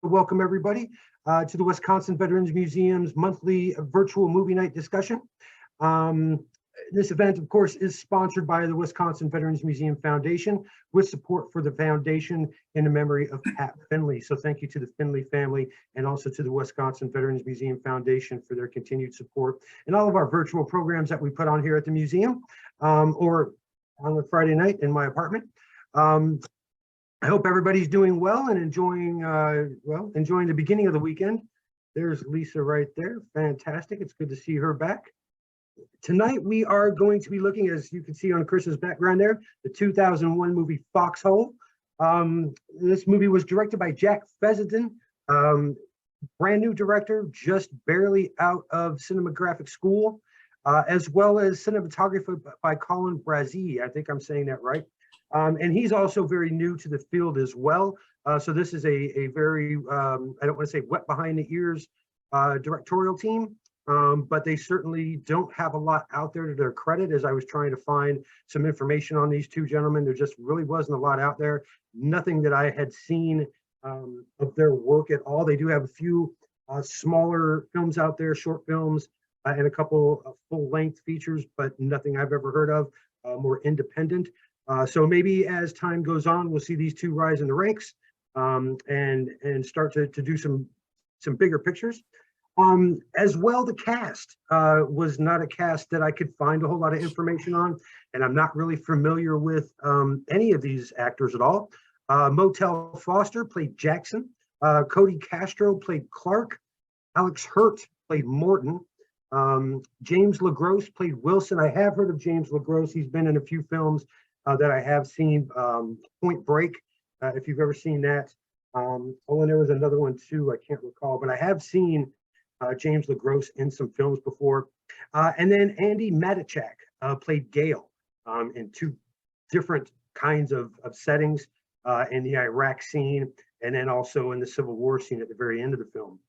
welcome everybody to the Wisconsin Veterans Museum's monthly virtual movie night discussion. This event, of course, is sponsored by the Wisconsin Veterans Museum Foundation with support for the foundation in the memory of Pat Finley. So thank you to the Finley family and also to the Wisconsin Veterans Museum Foundation for their continued support and all of our virtual programs that we put on here at the museum or on a Friday night in my apartment. I hope everybody's doing well and enjoying the beginning of the weekend. There's Lisa right there. Fantastic. It's good to see her back. Tonight, we are going to be looking, as you can see on Chris's background there, the 2001 movie Foxhole. This movie was directed by Jack Fessenden, brand new director, just barely out of cinematographic school, as well as cinematography by Colin Brazee. I think I'm saying that right. And he's also very new to the field as well. So this is a very, I don't want to say wet behind the ears directorial team, but they certainly don't have a lot out there to their credit. As I was trying to find some information on these two gentlemen, there just really wasn't a lot out there. Nothing that I had seen of their work at all. They do have a few smaller films out there, short films, and a couple of full-length features, but nothing I've ever heard of, more independent. So maybe as time goes on, we'll see these two rise in the ranks and start to do some bigger pictures. As well, the cast was not a cast that I could find a whole lot of information on, and I'm not really familiar with any of these actors at all. Motel Foster played Jackson. Cody Castro played Clark. Alex Hurt played Morton. James LaGrosse played Wilson. I have heard of James LaGrosse. He's been in a few films that I have seen. Point Break, if you've ever seen that. And there was another one too, I can't recall, but I have seen James LaGrosse in some films before. And then Andy Matichak played Gale in two different kinds of settings, in the Iraq scene and then also in the Civil War scene at the very end of the film.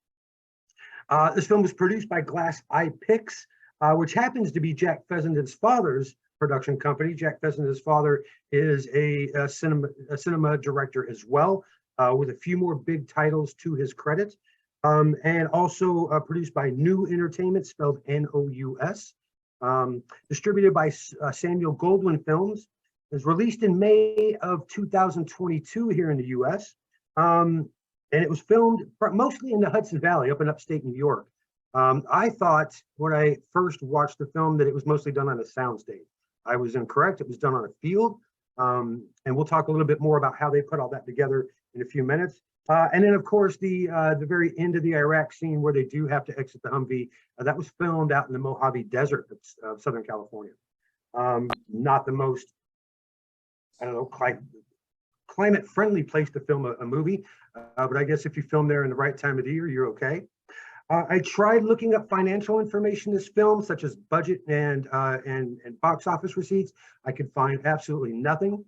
This film was produced by Glass Eye Pix, which happens to be Jack Fessenden's father's production company. Jack Fessenden's father is a cinema director as well, with a few more big titles to his credit. And also produced by New Entertainment, spelled N-O-U-S. Distributed by Samuel Goldwyn Films. It was released in May of 2022 here in the US. And it was filmed mostly in the Hudson Valley, up in upstate New York. I thought when I first watched the film that it was mostly done on a soundstage. I was incorrect. It was done on a field. And we'll talk a little bit more about how they put all that together in a few minutes. And then, of course, the very end of the Iraq scene where they do have to exit the Humvee, that was filmed out in the Mojave Desert of Southern California. Not the most, I don't know, climate-friendly place to film a movie, but I guess if you film there in the right time of the year, you're okay. I tried looking up financial information in this film, such as budget and box office receipts. I could find absolutely nothing.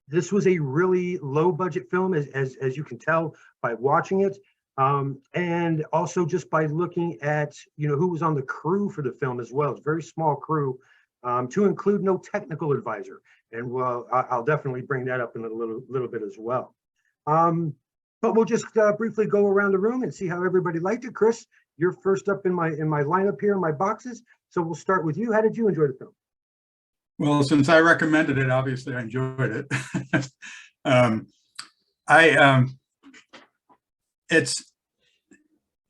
This was a really low budget film, as you can tell by watching it, and also just by looking at who was on the crew for the film as well. It's a very small crew, to include no technical advisor, and well, I'll definitely bring that up in a little bit as well. But we'll just briefly go around the room and see how everybody liked it. Chris, you're first up in my lineup here in my boxes, so we'll start with you. How did you enjoy the film? Well, since I recommended it, obviously I enjoyed it.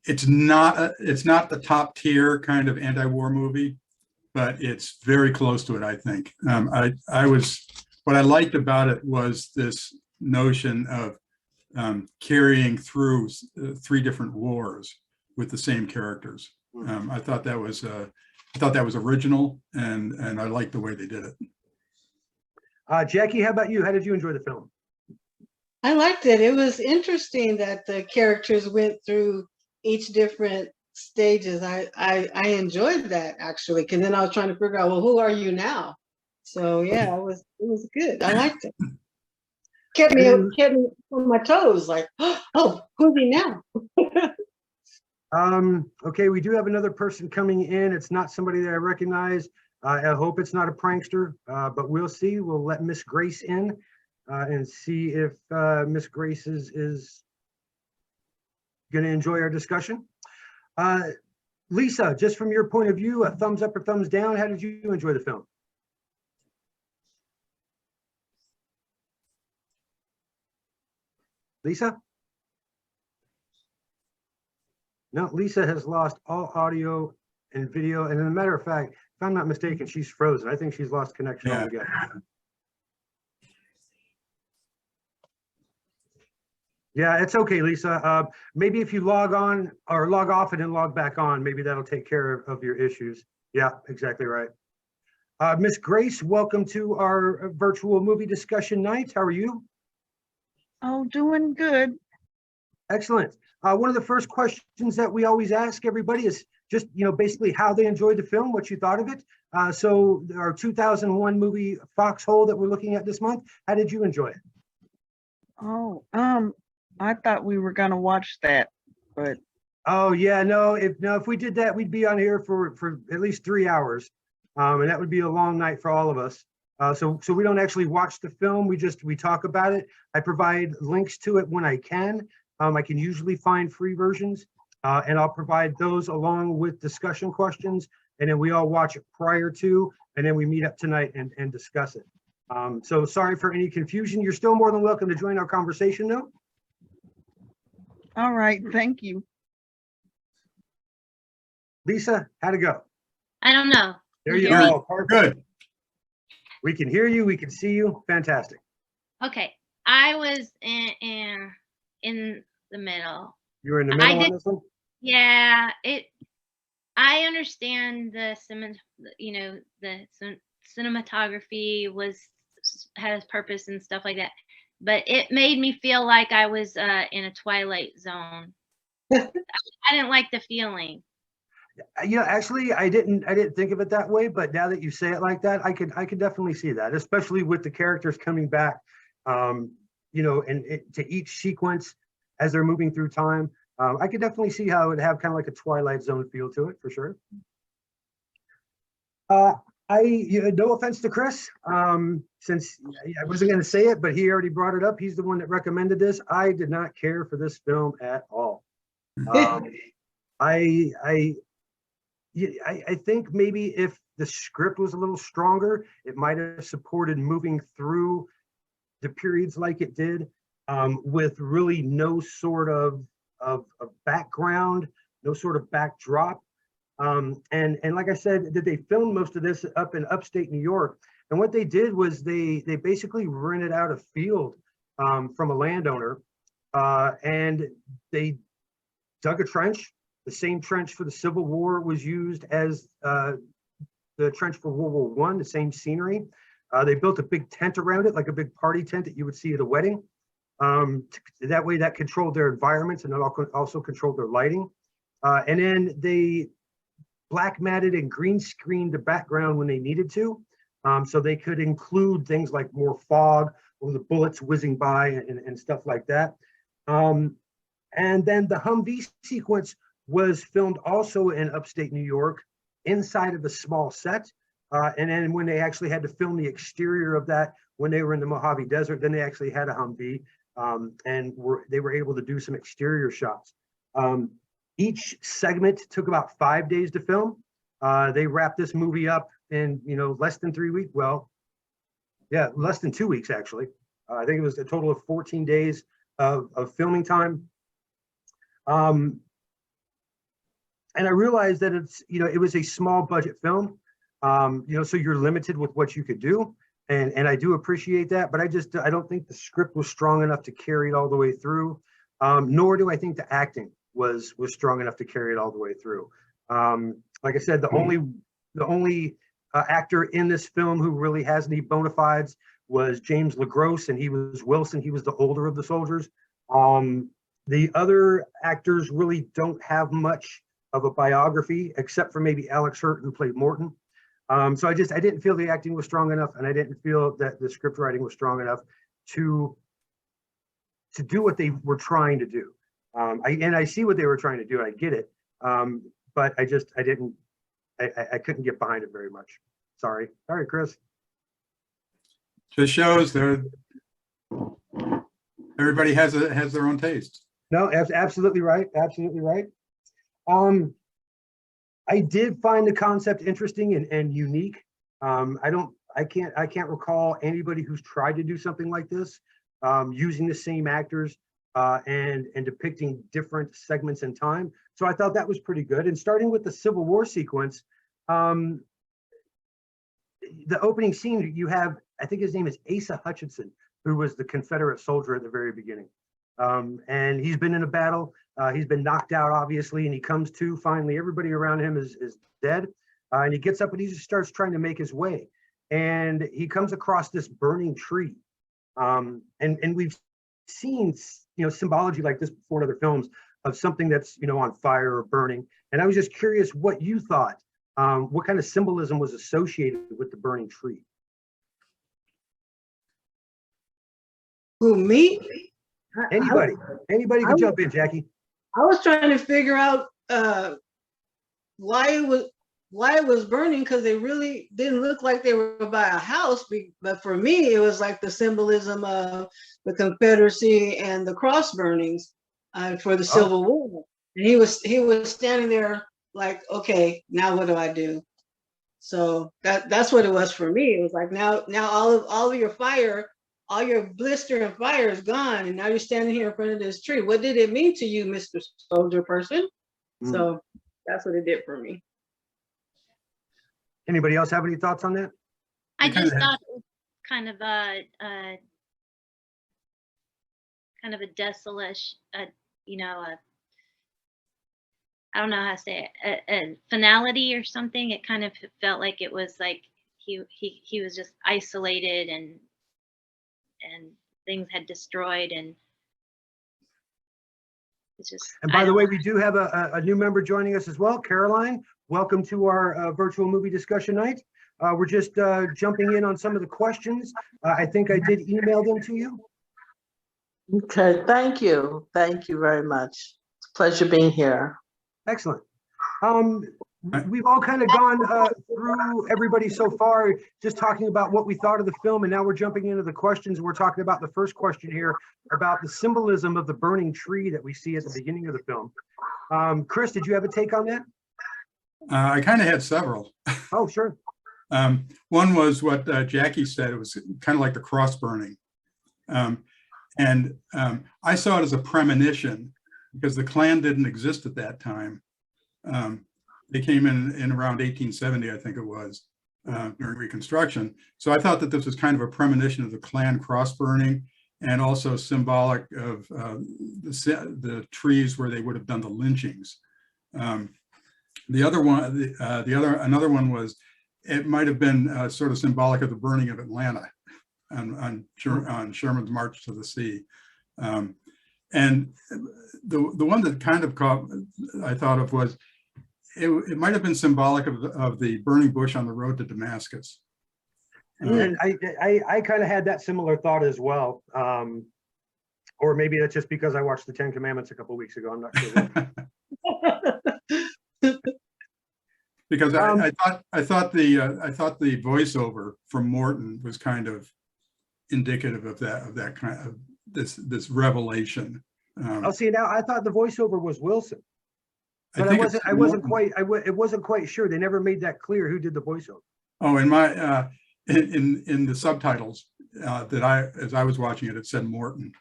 It's not the top tier kind of anti-war movie, but it's very close to it, I think. What I liked about it was this notion of carrying through three different wars with the same characters. I thought that was original, and I liked the way they did it. Jackie, how about you? How did you enjoy the film? I liked it. It was interesting that the characters went through each different stages. I enjoyed that, actually, because then I was trying to figure out, well, who are you now? So yeah, it was good. I liked it. Kept me on my toes, like, oh, who's he now? Okay, we do have another person coming in. It's not somebody that I recognize. I hope it's not a prankster, but we'll see. We'll let Miss Grace in and see if Miss Grace is going to enjoy our discussion. Lisa, just from your point of view, a thumbs up or thumbs down, how did you enjoy the film? Lisa? No, Lisa has lost all audio and video. And as a matter of fact, if I'm not mistaken, she's frozen. I think she's lost connection Yeah. altogether. Yeah, it's okay, Lisa. Maybe if you log on or log off and then log back on, maybe that'll take care of your issues. Yeah, exactly right. Miss Grace, welcome to our virtual movie discussion night. How are you? Oh, doing good. Excellent. One of the first questions that we always ask everybody is just, basically how they enjoyed the film, what you thought of it. So our 2001 movie Foxhole that we're looking at this month, how did you enjoy it? Oh, I thought we were gonna watch that, but Oh yeah, no, if we did that, we'd be on here for at least 3 hours. And that would be a long night for all of us. So we don't actually watch the film, we talk about it. I provide links to it when I can. I can usually find free versions, and I'll provide those along with discussion questions, and then we all watch it prior to, and then we meet up tonight and discuss it. So sorry for any confusion. You're still more than welcome to join our conversation though. all right, thank you. Lisa, how'd it go? I don't know. There you Can you hear go. Perfect. Good. We can hear you. We can see you. Fantastic. Okay. I was in the middle. You were in the I middle on did- this one? Yeah, I understand the cinematography has purpose and stuff like that, but it made me feel like I was in a Twilight Zone. I didn't like the feeling. Actually, I didn't think of it that way, but now that you say it like that, I could definitely see that, especially with the characters coming back, and to each sequence as they're moving through time. I could definitely see how it would have kind of like a Twilight Zone feel to it for sure. No offense to Chris, since I wasn't going to say it, but he already brought it up. He's the one that recommended this. I did not care for this film at all. I think maybe if the script was a little stronger, it might have supported moving through the periods like it did, with really no sort of background, no sort of backdrop. And like I said, that they filmed most of this up in upstate New York. And what they did was they basically rented out a field from a landowner, and they dug a trench. The same trench for the Civil War was used as the trench for World War I, the same scenery. They built a big tent around it, like a big party tent that you would see at a wedding. That way that controlled their environments, and it also controlled their lighting. And then they black matted and green screened the background when they needed to. So they could include things like more fog or the bullets whizzing by and stuff like that. And then the Humvee sequence was filmed also in upstate New York inside of a small set. And then when they actually had to film the exterior of that, when they were in the Mojave Desert, then they actually had a Humvee, and they were able to do some exterior shots. Each segment took about 5 days to film. They wrapped this movie up in less than 3 weeks. Well, yeah, less than 2 weeks actually. I think it was a total of 14 days of filming time. And I realized that it was a small budget film, so you're limited with what you could do. And I do appreciate that, but I don't think the script was strong enough to carry it all the way through. Nor do I think the acting was strong enough to carry it all the way through. Like I said, the only actor in this film who really has any bona fides was James LaGrosse, and he was Wilson. He was the older of the soldiers. The other actors really don't have much of a biography, except for maybe Alex Hurt, who played Morton. So I didn't feel the acting was strong enough, and I didn't feel that the script writing was strong enough to do what they were trying to do. I see what they were trying to do. I get it, but I couldn't get behind it very much. Sorry, Chris. Just shows everybody has their own taste. No, absolutely right. Absolutely right. I did find the concept interesting and unique. I can't recall anybody who's tried to do something like this, using the same actors and depicting different segments in time. So I thought that was pretty good. And starting with the Civil War sequence, the opening scene, you have, I think his name is Asa Hutchinson, who was the Confederate soldier at the very beginning. And he's been in a battle. He's been knocked out, obviously, and he comes to. Finally, everybody around him is dead. And he gets up and he just starts trying to make his way. And he comes across this burning tree. And we've seen, symbology like this before in other films of something that's, on fire or burning. And I was just curious what you thought, what kind of symbolism was associated with the burning tree? Who, me? Anybody can jump in, Jackie. I was trying to figure out why it was burning, because they really didn't look like they were by a house. But for me, it was like the symbolism of the Confederacy and the cross burnings for the Civil War. And he was standing there like, okay, now what do I do? So that's what it was for me. It was like now all of your fire, all your blister and fire is gone, and now you're standing here in front of this tree. What did it mean to you, Mr. Soldier Person? So that's what it did for me. Anybody else have any thoughts on that? I just thought it was kind of a desolate, I don't know how to say it, a finality or something. It kind of felt like it was like he was just isolated and things had destroyed, and it's just. And by the way, we do have a new member joining us as well, Caroline. Welcome to our virtual movie discussion night. We're just jumping in on some of the questions. I think I did email them to you. Okay, thank you. Thank you very much. It's a pleasure being here. Excellent. We've all kind of gone through everybody so far, just talking about what we thought of the film, and now we're jumping into the questions. We're talking about the first question here about the symbolism of the burning tree that we see at the beginning of the film. Chris, did you have a take on that? I kind of had several. Oh, sure. One was what Jackie said. It was kind of like the cross burning. And I saw it as a premonition because the Klan didn't exist at that time. They came in around 1870, I think it was, during Reconstruction. So I thought that this was kind of a premonition of the Klan cross burning, and also symbolic of the trees where they would have done the lynchings. Another one was, it might have been sort of symbolic of the burning of Atlanta on Sherman's March to the Sea. And the one that kind of I thought of was, it might have been symbolic of the burning bush on the road to Damascus. And I kind of had that similar thought as well. Or maybe that's just because I watched the 10 Commandments a couple of weeks ago. I'm not sure. Because I thought the voiceover from Morton was kind of indicative of that kind of this revelation. See, now I thought the voiceover was Wilson, but I wasn't quite sure. They never made that clear who did the voiceover. Oh, in my in the subtitles as I was watching it, it said Morton.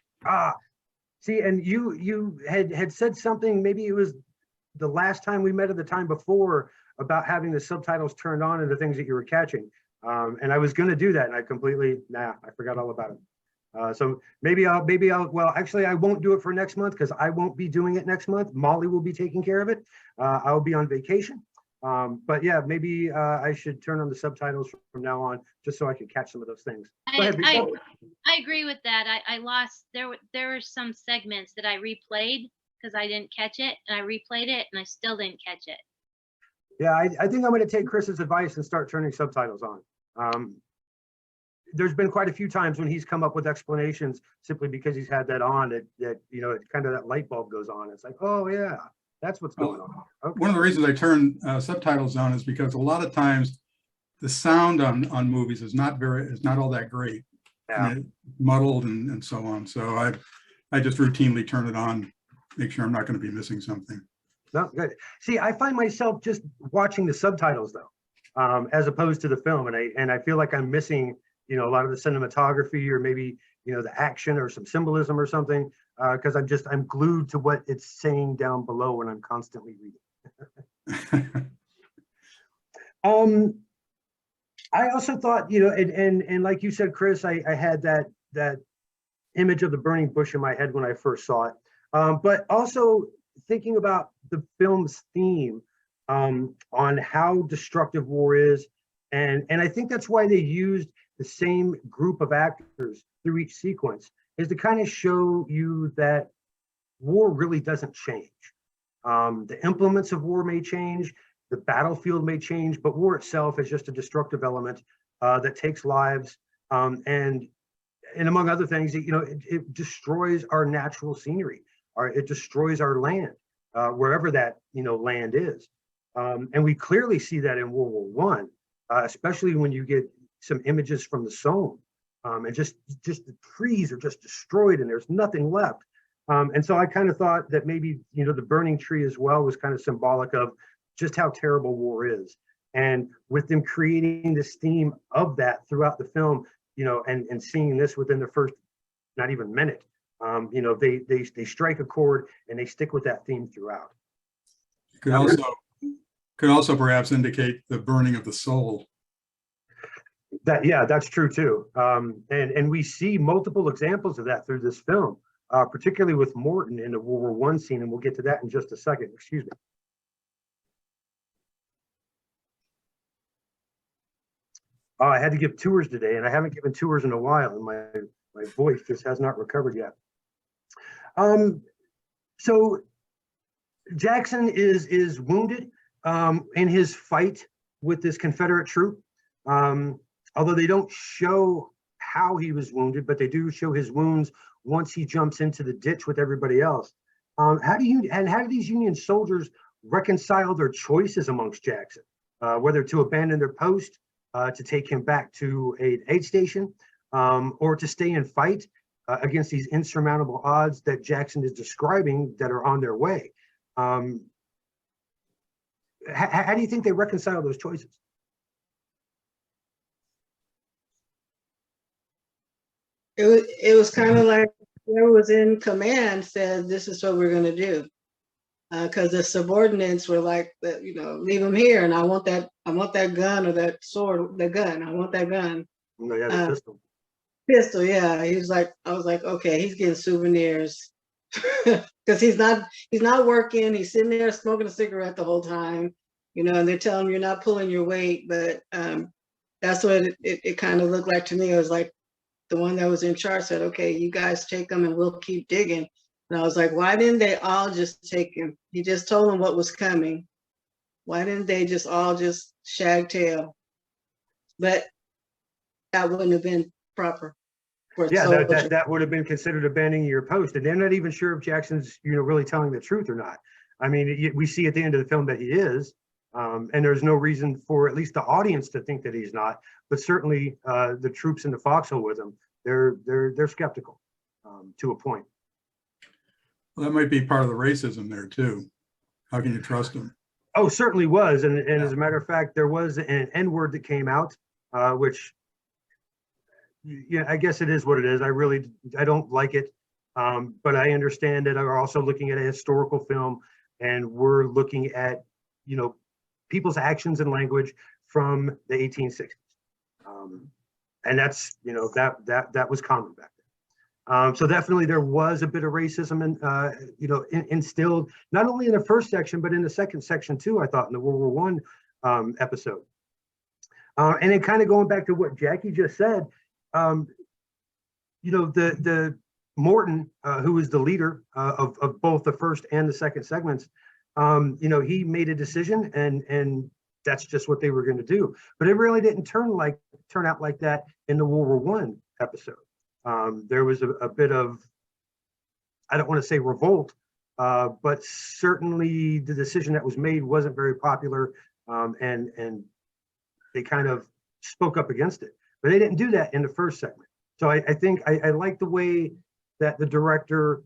See, and you had said something, maybe it was the last time we met or the time before, about having the subtitles turned on and the things that you were catching. And I was going to do that, and I forgot all about it. So maybe I'll, well, actually I won't do it for next month because I won't be doing it next month. Molly will be taking care of it. I'll be on vacation. But yeah, maybe I should turn on the subtitles from now on, just so I can catch some of those things. Go ahead, I agree with that. I lost, there were some segments that I replayed because I didn't catch it, and I replayed it and I still didn't catch it. Yeah, I think I'm going to take Chris's advice and start turning subtitles on. There's been quite a few times when he's come up with explanations simply because he's had that on, that kind of that light bulb goes on. It's like, oh yeah, that's what's going on. Okay. One of the reasons I turn subtitles on is because a lot of times the sound on movies is not all that great. Yeah. I mean, muddled and so on. So I just routinely turn it on make sure I'm not going to be missing something. No, good. See, I find myself just watching the subtitles though, as opposed to the film, and I feel like I'm missing, you know, a lot of the cinematography or maybe, you know, the action or some symbolism or something, because I'm glued to what it's saying down below when I'm constantly reading. I also thought, you know, and like you said, Chris, I had that image of the burning bush in my head when I first saw it, but also thinking about the film's theme on how destructive war is, and I think that's why they used the same group of actors through each sequence, is to kind of show you that war really doesn't change. The implements of war may change, the battlefield may change, but war itself is just a destructive element that takes lives, and among other things, you know, it destroys our natural scenery, or it destroys our land, wherever that, you know, land is. And we clearly see that in World War One, especially when you get some images from the Somme, and just the trees are just destroyed and there's nothing left. And so I kind of thought that maybe, you know, the burning tree as well was kind of symbolic of just how terrible war is. And with them creating this theme of that throughout the film, you know, and seeing this within the first not even minute, you know, they strike a chord and they stick with that theme throughout. Could also perhaps indicate the burning of the soul. That, yeah, that's true too. And we see multiple examples of that through this film, particularly with Morton in the World War One scene, and we'll get to that in just a second. Excuse me. I had to give tours today, and I haven't given tours in a while, and my voice just has not recovered yet. So Jackson is wounded in his fight with this Confederate troop. Although they don't show how he was wounded, but they do show his wounds once he jumps into the ditch with everybody else. How do these Union soldiers reconcile their choices amongst Jackson, whether to abandon their post, to take him back to an aid station, or to stay and fight against these insurmountable odds that Jackson is describing that are on their way? How do you think they reconcile those choices? It was kind of like whoever was in command said, this is what we're going to do. Because the subordinates were like, you know, leave him here, and I want that gun or that sword, the gun. I want that gun. No, yeah, the pistol. Pistol, yeah. He was like, I was like, okay, he's getting souvenirs because he's not working. He's sitting there smoking a cigarette the whole time, you know. And they're telling him you're not pulling your weight, but that's what it kind of looked like to me. It was like the one that was in charge said, okay, you guys take them and we'll keep digging. And I was like, why didn't they all just take him? He just told them what was coming. Why didn't they just all just shag tail? But that wouldn't have been proper. Yeah, that would have been considered abandoning your post. And they're not even sure if Jackson's, you know, really telling the truth or not. I mean, we see at the end of the film that he is, and there's no reason for at least the audience to think that he's not. But certainly the troops in the Foxhole with him, they're skeptical to a point. Well, that might be part of the racism there too. How can you trust them? Oh, certainly was. And as a matter of fact, there was an N-word that came out, which, yeah, I guess it is what it is. I don't like it. But I understand that we're also looking at a historical film, and we're looking at, you know, people's actions and language from the 1860s. And that's, you know, that was common back then. So definitely there was a bit of racism and, you know, instilled not only in the first section, but in the second section too, I thought, in the World War One episode. And then kind of going back to what Jackie just said, you know, the Morton, who was the leader of both the first and the second segments, you know, he made a decision, and that's just what they were going to do. But it really didn't turn out like that in the World War One episode. There was a bit of, I don't want to say revolt, but certainly the decision that was made wasn't very popular, and they kind of spoke up against it. But they didn't do that in the first segment. So I think I like the way that the director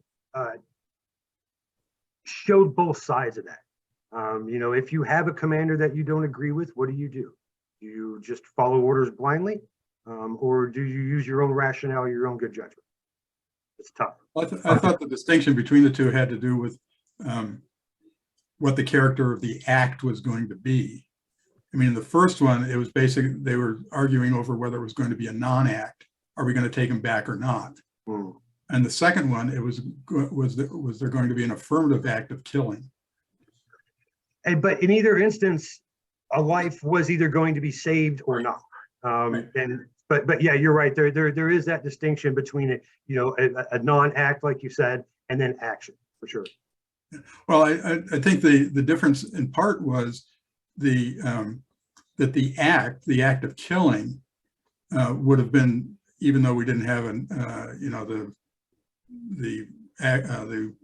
showed both sides of that. You know, if you have a commander that you don't agree with, what do? Do you just follow orders blindly? Or do you use your own rationale, your own good judgment? It's tough. I thought the distinction between the two had to do with what the character of the act was going to be. I mean, in the first one, it was basically, they were arguing over whether it was going to be a non-act. Are we going to take him back or not? And the second one, it was there going to be an affirmative act of killing? But in either instance, a life was either going to be saved or not. Right. But yeah, you're right. There is that distinction between it, you know, a non-act, like you said, and then action, for sure. Well, I think the difference in part was that the act of killing would have been, even though we didn't have you know, the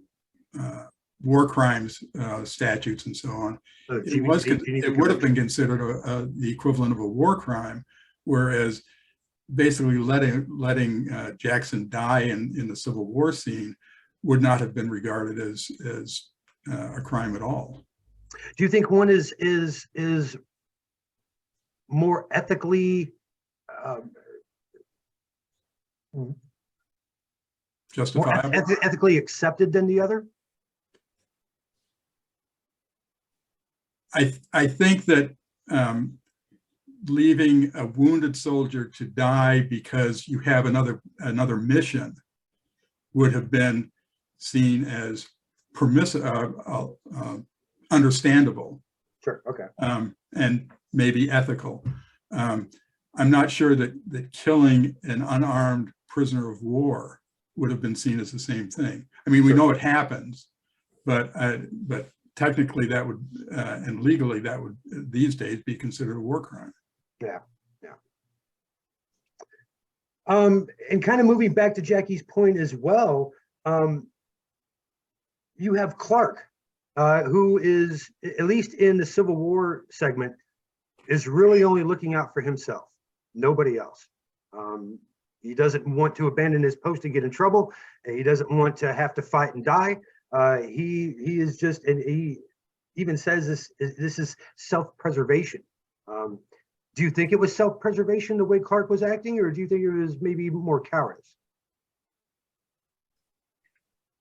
war crimes statutes and so on, it would have been considered the equivalent of a war crime, whereas basically letting Jackson die in the Civil War scene would not have been regarded as a crime at all. Do you think one is more ethically Justifiable? ethically accepted than the other? I think that leaving a wounded soldier to die because you have another mission would have been seen as understandable. Sure. Okay. And maybe ethical. I'm not sure that killing an unarmed prisoner of war would have been seen as the same thing. I mean, we know it happens, but technically that would, and legally that would these days be considered a war crime. Yeah, yeah. And kind of moving back to Jackie's point as well, you have Clark, who is, at least in the Civil War segment, is really only looking out for himself, nobody else. He doesn't want to abandon his post and get in trouble. He doesn't want to have to fight and die. He is just, and he even says this is self-preservation. Do you think it was self-preservation the way Clark was acting, or do you think it was maybe more cowardice?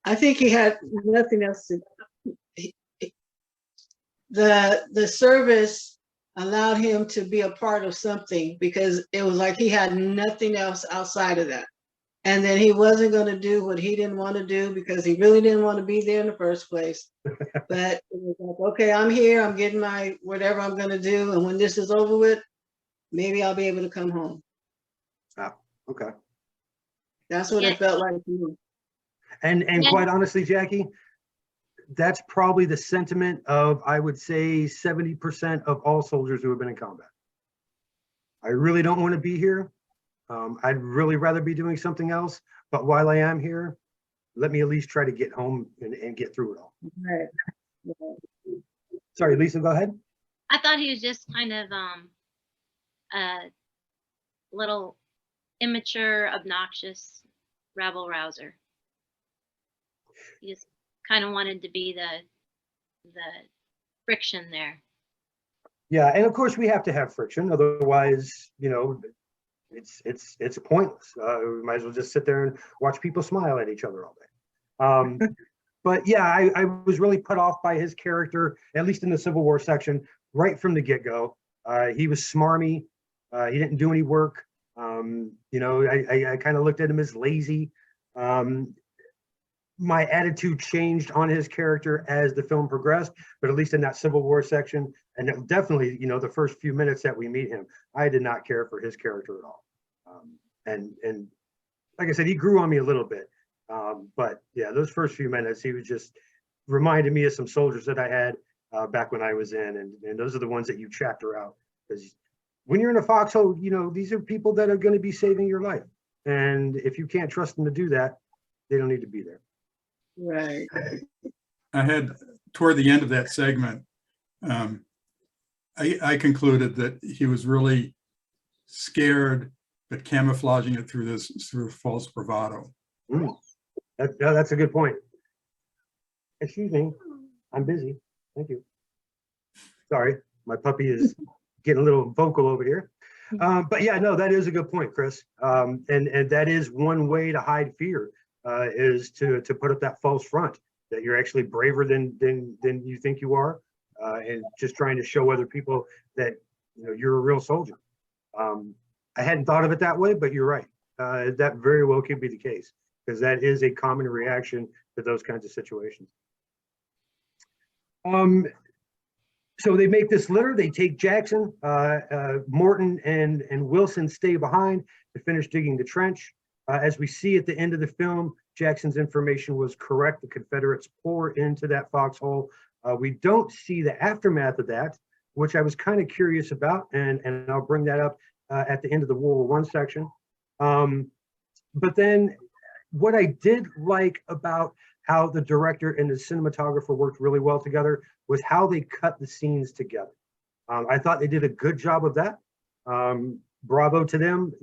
I think he had nothing else to. The service allowed him to be a part of something because it was like he had nothing else outside of that. And then he wasn't going to do what he didn't want to do because he really didn't want to be there in the first place. But it was like, okay, I'm here, I'm getting my whatever I'm going to do. And when this is over with, maybe I'll be able to come home. Oh, okay. That's what it felt like to me. And quite honestly, Jackie, that's probably the sentiment of, I would say, 70% of all soldiers who have been in combat. I really don't want to be here. I'd really rather be doing something else. But while I am here, let me at least try to get home and get through it all. Right. Sorry, Lisa, go ahead. I thought he was just kind of a little immature, obnoxious rabble rouser. He just kind of wanted to be the friction there. Yeah, and of course we have to have friction, otherwise, you know, it's pointless. We might as well just sit there and watch people smile at each other all day. But yeah, I was really put off by his character, at least in the Civil War section, right from the get-go. He was smarmy. He didn't do any work. You know, I kind of looked at him as lazy. My attitude changed on his character as the film progressed, but at least in that Civil War section, and definitely, you know, the first few minutes that we meet him, I did not care for his character at all. And like I said, he grew on me a little bit. But yeah, those first few minutes, he was just reminded me of some soldiers that I had back when I was in, and those are the ones that you chapter out, because when you're in a foxhole, you know, these are people that are going to be saving your life. And if you can't trust them to do that, they don't need to be there. Right. I had, toward the end of that segment, I concluded that he was really scared, but camouflaging it through false bravado. That's a good point. Excuse me. I'm busy. Thank you. Sorry, my puppy is getting a little vocal over here. But yeah, no, that is a good point, Chris. And that is one way to hide fear, is to put up that false front that you're actually braver than you think you are, and just trying to show other people that you're a real soldier. I hadn't thought of it that way, but you're right. That very well could be the case, because that is a common reaction to those kinds of situations. So they make this litter. They take Jackson. Morton and Wilson stay behind to finish digging the trench. As we see at the end of the film, Jackson's information was correct. The Confederates pour into that foxhole. We don't see the aftermath of that, which I was kind of curious about, and I'll bring that up at the end of the World War I section. But then what I did like about how the director and the cinematographer worked really well together was how they cut the scenes together. I thought they did a good job of that. Bravo to them.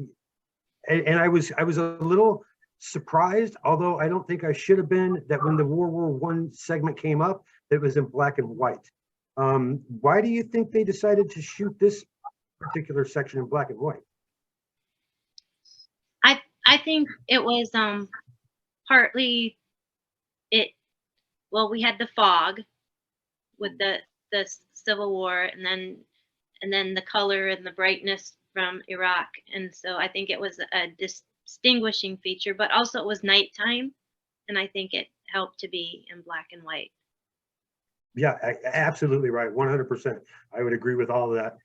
And I was a little surprised, although I don't think I should have been, that when the World War I segment came up, it was in black and white. Why do you think they decided to shoot this particular section in black and white? I think it was partly well, we had the fog with the Civil War, and then the color and the brightness from Iraq, and so I think it was a distinguishing feature, but also it was nighttime, and I think it helped to be in black and white. Yeah, absolutely right. 100%. I would agree with all of that.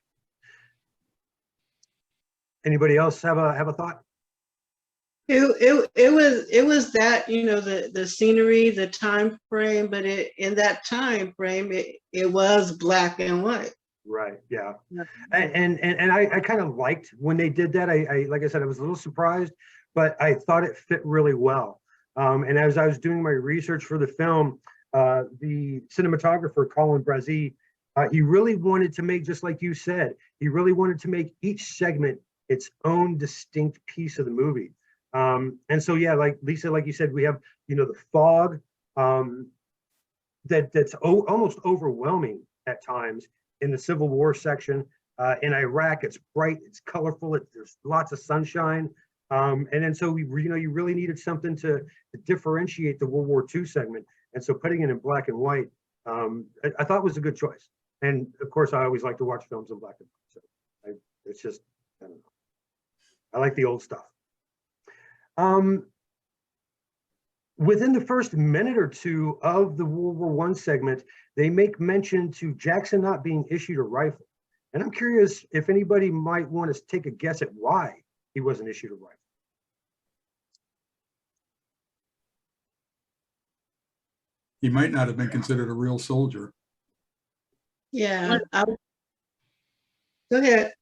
Anybody else have a thought? It was that, the scenery, the time frame, but in that time frame it was black and white. Right. Yeah. And I kind of liked when they did that. I like I said, I was a little surprised, but I thought it fit really well. And as I was doing my research for the film, the cinematographer Colin Brazee, he really wanted to make, just like you said, he really wanted to make each segment its own distinct piece of the movie. And so, yeah, like Lisa, like you said, we have, the fog that's almost overwhelming at times in the Civil War section. In Iraq, it's bright, it's colorful, there's lots of sunshine. And then so you really needed something to differentiate the World War II segment. And so putting it in black and white, I thought was a good choice. And of course, I always like to watch films in black and white. So it's just, I don't know. I like the old stuff. Within the first minute or two of the World War I segment, they make mention to Jackson not being issued a rifle. And I'm curious if anybody might want to take a guess at why he wasn't issued a rifle. He might not have been considered a real soldier. Yeah. Go ahead.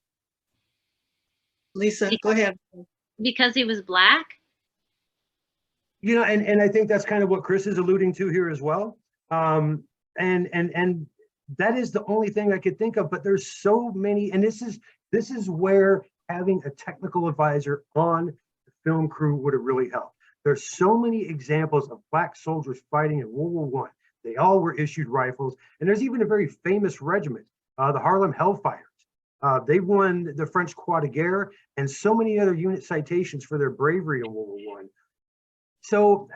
Lisa, go ahead. Because he was black? And I think that's kind of what Chris is alluding to here as well. And that is the only thing I could think of, but there's so many, and this is where having a technical advisor on the film crew would have really helped. There's so many examples of black soldiers fighting in World War I. They all were issued rifles, and there's even a very famous regiment, the Harlem Hellfighters. They won the French Croix de Guerre and so many other unit citations for their bravery in World War I. So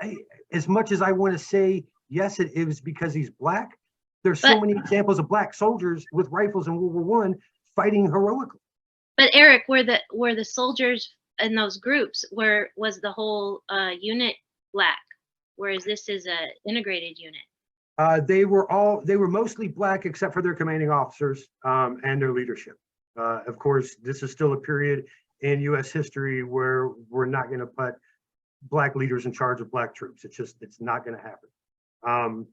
as much as I want to say, yes, it was because he's black, there's so many examples of black soldiers with rifles in World War I fighting heroically. But Eric, were the soldiers in those groups, was the whole unit black, whereas this is a integrated unit? They were mostly black except for their commanding officers and their leadership. Of course, this is still a period in U.S. history where we're not going to put black leaders in charge of black troops. It's not going to happen.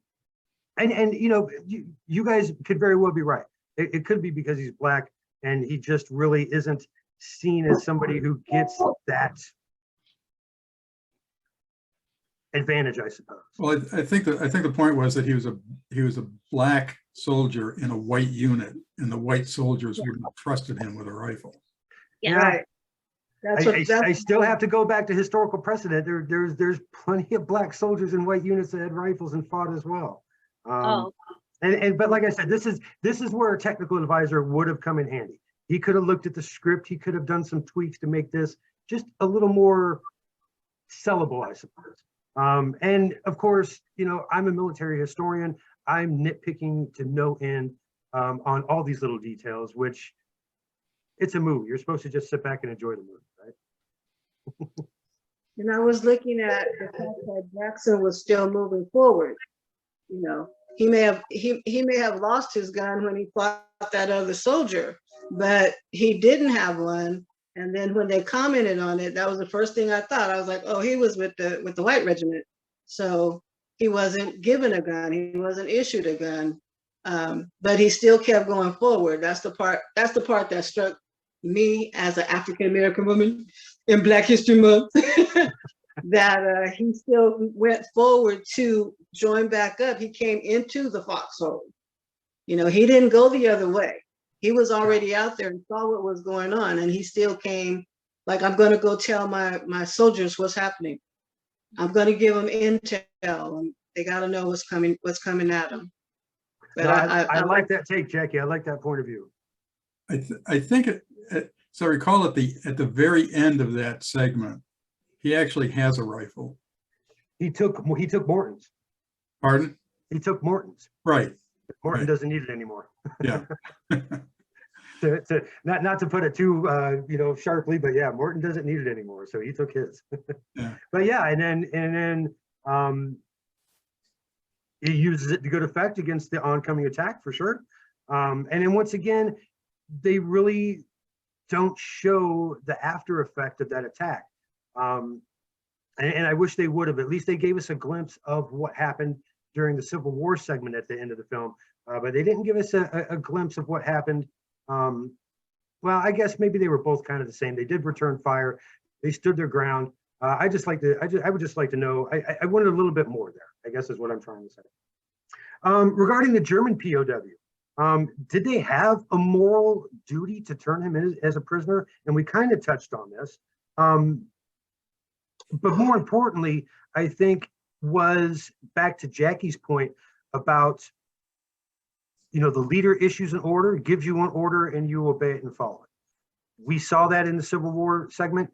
And you guys could very well be right. It could be because he's black and he just really isn't seen as somebody who gets that advantage, I suppose. Well, I think the point was that he was a black soldier in a white unit, and the white soldiers wouldn't have trusted him with a rifle. Yeah. Right. I still have to go back to historical precedent. There's plenty of black soldiers in white units that had rifles and fought as well. But like I said, this is where a technical advisor would have come in handy. He could have looked at the script. He could have done some tweaks to make this just a little more sellable, I suppose. And of course, you know, I'm a military historian. I'm nitpicking to no end on all these little details, which it's a movie. You're supposed to just sit back and enjoy the movie, right? And I was looking at the fact that Jackson was still moving forward. You know, he may have lost his gun when he fought that other soldier, but he didn't have one. And then when they commented on it, that was the first thing I thought. I was like, oh, he was with the white regiment, so he wasn't given a gun. He wasn't issued a gun, but he still kept going forward. That's the part that struck me as an African American woman in Black History Month. That he still went forward to join back up. He came into the Foxhole. You know, he didn't go the other way. He was already out there and saw what was going on, and he still came like, I'm going to go tell my soldiers what's happening. I'm going to give them intel, and they got to know what's coming at them. But No, I like that take, Jackie. I like that point of view. I think so I recall at the very end of that segment, he actually has a rifle. He took Morton's. Pardon? He took Morton's. Right. Morton Right. doesn't need it anymore. Yeah. Not to put it too you know, sharply, but yeah, Morton doesn't need it anymore, so he took his. Yeah. But yeah, and then he uses it to good effect against the oncoming attack for sure. And then once again, they really don't show the after effect of that attack. And I wish they would have. At least they gave us a glimpse of what happened during the Civil War segment at the end of the film, but they didn't give us a glimpse of what happened. Well, I guess maybe they were both kind of the same. They did return fire. They stood their ground. I would just like to know. I wanted a little bit more there, I guess is what I'm trying to say. Regarding the German POW, did they have a moral duty to turn him in as a prisoner? And we kind of touched on this. But more importantly, I think was back to Jackie's point about, you know, the leader issues an order, gives you an order, and you obey it and follow it. We saw that in the Civil War segment,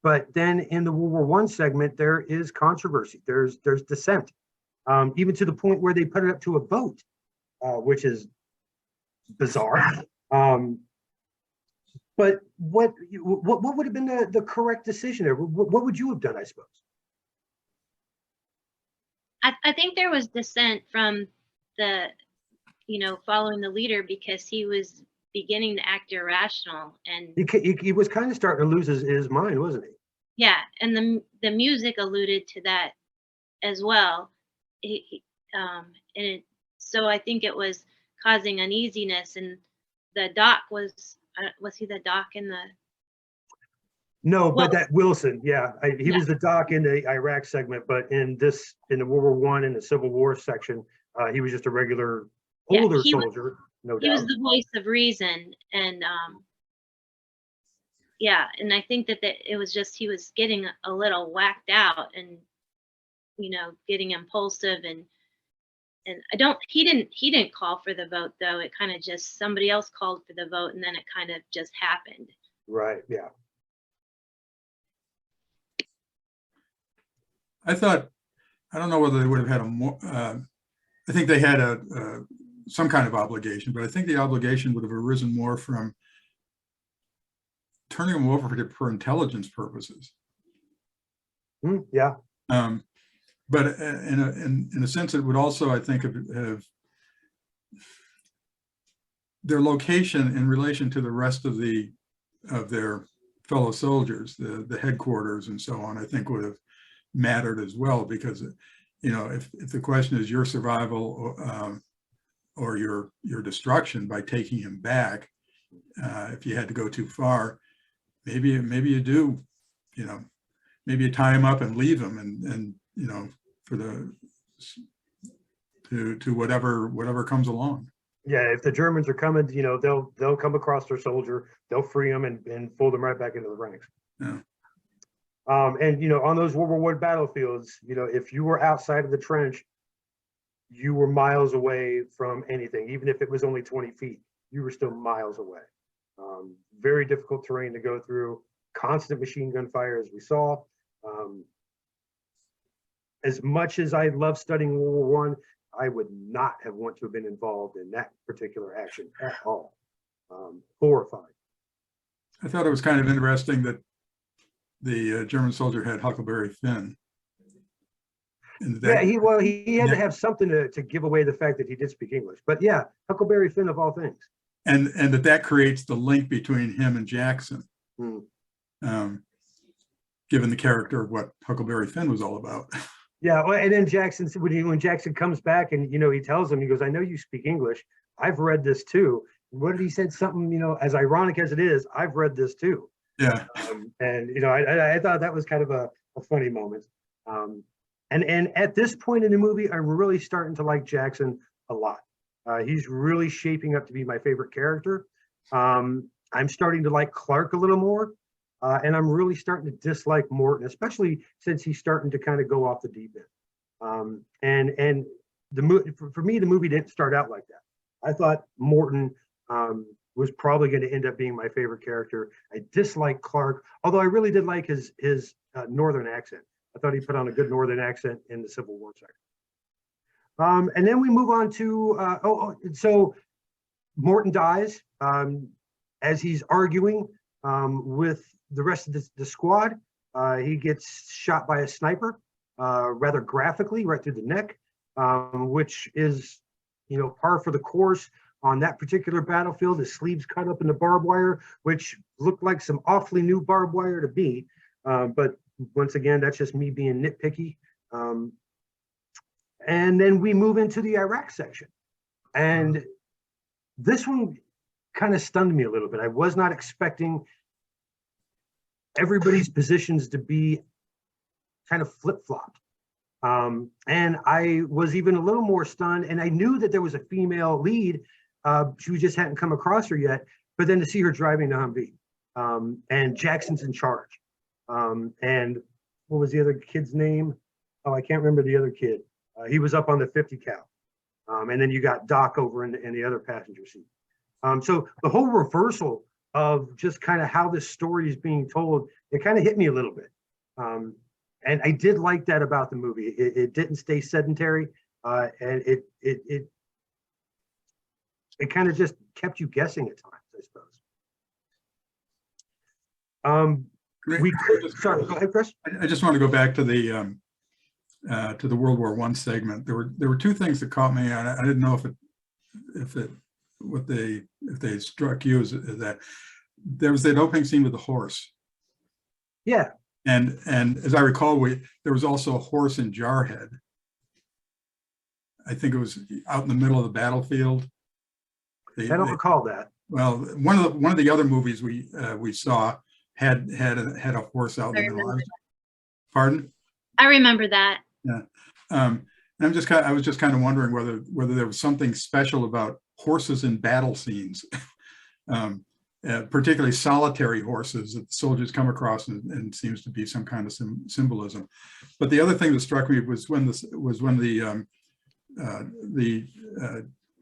but then in the World War I segment, there is controversy. There's dissent, even to the point where they put it up to a vote, which is bizarre. But what would have been the correct decision there? What would you have done, I suppose? I think there was dissent from the, you know, following the leader, because he was beginning to act irrational, and He was kind of starting to lose his mind, wasn't he? yeah, and the music alluded to that as well. So I think it was causing uneasiness, and the doc was he the doc in the? No, Well, but that Wilson, yeah, he Yeah. was the doc in the Iraq segment, but in the World War I and the Civil War section, he was just a regular Yeah, older he was- soldier, no He was doubt. the voice of reason, and yeah, and I think that it was just he was getting a little whacked out, and you know, getting impulsive, and he didn't call for the vote, though. It kind of just, somebody else called for the vote, and then it kind of just happened. Right, yeah. I don't know whether they would have had a more, I think they had some kind of obligation, but I think the obligation would have arisen more from turning them over for intelligence purposes. Yeah, But in a sense, it would also, I think, have their location in relation to the rest of their fellow soldiers, the headquarters and so on, I think would have mattered as well, because, you know, if the question is your survival or your destruction by taking him back, if you had to go too far, maybe you do, you know, maybe you tie him up and leave him, and you know, for to whatever comes along. yeah. If the Germans are coming, you know, they'll come across their soldier, they'll free him and fold him right back into the ranks. Yeah. And you know, on those World War I battlefields, you know, if you were outside of the trench, you were miles away from anything. Even if it was only 20 feet, you were still miles away. Very difficult terrain to go through, constant machine gun fire, as we saw. As much as I love studying World War I, I would not have want to have been involved in that particular action at all. Horrifying. I thought it was kind of interesting that the German soldier had Huckleberry Finn. Yeah, he had to have something to give away the fact that he did speak English. But yeah, Huckleberry Finn of all things. And that creates the link between him and Jackson, given the character of what Huckleberry Finn was all about. Yeah, well, and then Jackson, when Jackson comes back and, he tells him, he goes, "I know you speak English. I've read this too." What did he said? Something, as ironic as it is, "I've read this too." Yeah. And, I thought that was kind of a funny moment. And at this point in the movie, I'm really starting to like Jackson a lot. He's really shaping up to be my favorite character. I'm starting to like Clark a little more. And I'm really starting to dislike Morton, especially since he's starting to kind of go off the deep end. And for me, the movie didn't start out like that. I thought Morton was probably going to end up being my favorite character. I dislike Clark, although I really did like his northern accent. I thought he put on a good northern accent in the Civil War section. And then we move on to, so Morton dies as he's arguing with the rest of the squad. He gets shot by a sniper, rather graphically, right through the neck, which is, par for the course on that particular battlefield. His sleeves cut up into barbed wire, which looked like some awfully new barbed wire to me. But once again, that's just me being nitpicky. And then we move into the Iraq section. And this one kind of stunned me a little bit. I was not expecting everybody's positions to be kind of flip-flopped. And I was even a little more stunned, and I knew that there was a female lead. She just hadn't come across her yet, but then to see her driving the Humvee, and Jackson's in charge. And what was the other kid's name? Oh, I can't remember the other kid. He was up on the 50 cal. And then you got Doc over in the other passenger seat. So the whole reversal of just kind of how this story is being told, it kind of hit me a little bit. And I did like that about the movie. It didn't stay sedentary, and it kind of just kept you guessing at times, I suppose. Sorry, go ahead, Chris. I just want to go back to the World War I segment. There were two things that caught me. I didn't know if they struck you as that. There was that opening scene with the horse. Yeah. And as I recall, there was also a horse in Jarhead. I think it was out in the middle of the battlefield. I don't recall that. Well, one of the other movies we saw had a horse out in the middle. Pardon? I remember that. Yeah. And I was just kind of wondering whether there was something special about horses in battle scenes. Particularly solitary horses that the soldiers come across, and seems to be some kind of symbolism. But the other thing that struck me was when the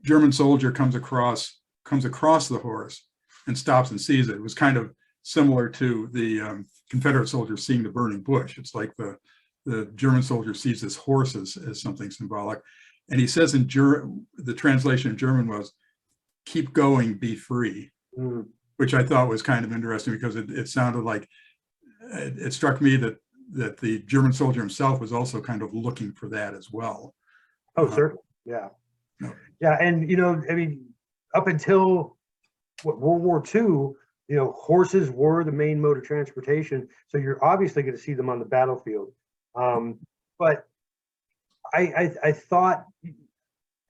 German soldier comes across the horse and stops and sees it. It was kind of similar to the Confederate soldier seeing the burning bush. It's like the German soldier sees this horse as something symbolic. And he says the translation in German was, "Keep going, be free." Which I thought was kind of interesting, because it sounded like, it struck me that the German soldier himself was also kind of looking for that as well. Oh, certainly. Yeah. No. Yeah. And, I mean, up until World War II, horses were the main mode of transportation. So you're obviously going to see them on the battlefield. But I thought,